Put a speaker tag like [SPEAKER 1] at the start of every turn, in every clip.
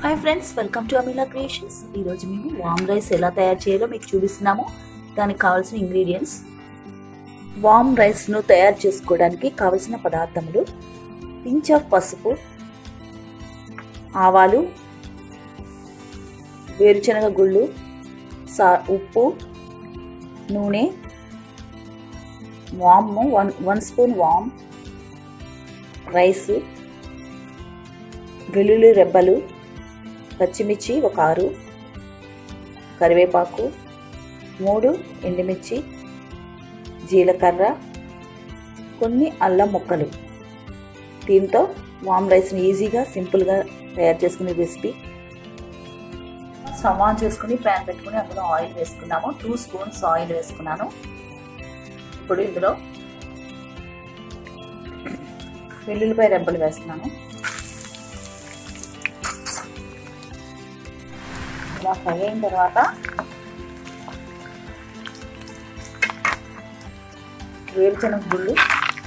[SPEAKER 1] Hi friends, welcome to Amila creations. ఈరోజు మేము వామ్ rice ఎలా తయారు చేయాలో మీకు చూపిస్తున్నాము. దానికి కావాల్సిన ఇంగ్రీడియంట్స్. వామ్ రైస్ను తయారు చేసుకోవడానికి కావలసిన పదార్థములు: పించ్ ఆఫ్ పసుపు, ఆవాలు, వేరుశనగ గుళ్ళు, ఉప్పు, నూనె, వామ్, వన్ స్పూన్ వామ్, రైస్, వెల్లుల్లి రెబ్బలు, పచ్చిమిర్చి 6, కరివేపాకు 3, ఎండుమిర్చి, జీలకర్ర, కొన్ని అల్లం ముక్కలు. దీంతో వామ్ రైస్ని ఈజీగా సింపుల్గా తయారు చేసుకునే రెసిపీ. స్టవ్ ఆన్ చేసుకుని ప్యాన్ పెట్టుకుని అందులో ఆయిల్ వేసుకున్నాము. 2 స్పూన్స్ ఆయిల్ వేసుకున్నాను. ఇప్పుడు ఇందులో వెల్లుల్లిపాయ రెబ్బలు వేస్తున్నాను. ఇలా ఫ్రై అయిన తర్వాత వేరుశనగ గుళ్ళు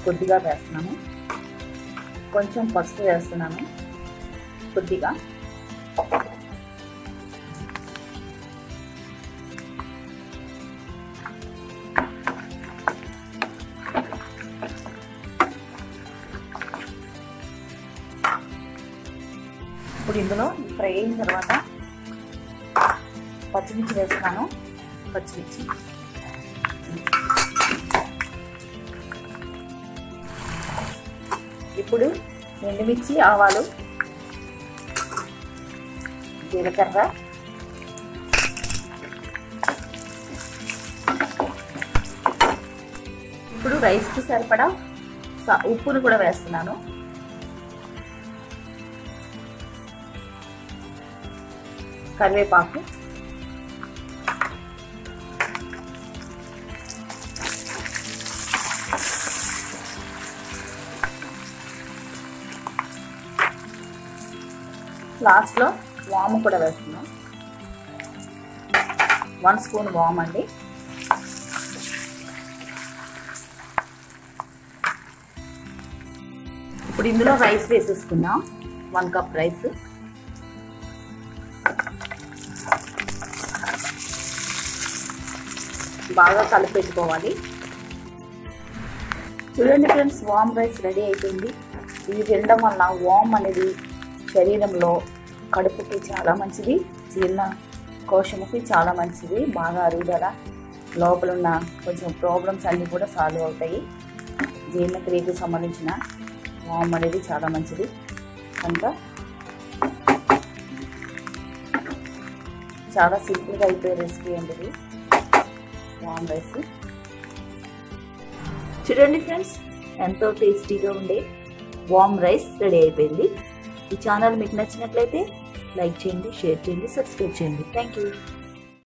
[SPEAKER 1] కొద్దిగా వేస్తున్నాను. కొంచెం పసుపు వేస్తున్నాను కొద్దిగా. ఇప్పుడు ఇందులో ఫ్రై అయిన తర్వాత పచ్చిమిర్చి వేస్తున్నాను. పచ్చిమిర్చి, ఇప్పుడు ఎండుమిర్చి, ఆవాలు, జీలకర్ర, ఇప్పుడు రైస్కి సరిపడా ఉప్పును కూడా వేస్తున్నాను. కరివేపాకు, లాస్ట్లో వాము కూడా వేస్తున్నాం. 1 స్పూన్ వామ్ అండి. ఇప్పుడు ఇందులో రైస్ వేసేసుకుందాం. 1 కప్ రైస్. బాగా కలిపెట్టుకోవాలి. చూడండి ఫ్రెండ్స్, వామ్ రైస్ రెడీ అయిపోయింది. ఇది తినడం వల్ల వామ్ అనేది శరీరంలో కడుపుకి చాలా మంచిది, జీర్ణ కోశముకి చాలా మంచిది. బాగా అరుగుదల, లోపల ఉన్న కొంచెం ప్రాబ్లమ్స్ అన్నీ కూడా సాల్వ్ అవుతాయి. జీర్ణక్రియకు సంబంధించిన వామ్ అనేది చాలా మంచిది. కనుక చాలా సింపుల్గా అయిపోయే రెసిపీ అండి ఇది వామ్ రైస్. చూడండి ఫ్రెండ్స్, ఎంతో టేస్టీగా ఉండే వామ్ రైస్ రెడీ అయిపోయింది. ఈ ఛానల్ మీకు నచ్చినట్లయితే లైక్ చేయండి, షేర్ చేయండి, సబ్స్క్రైబ్ చేయండి. Thank you.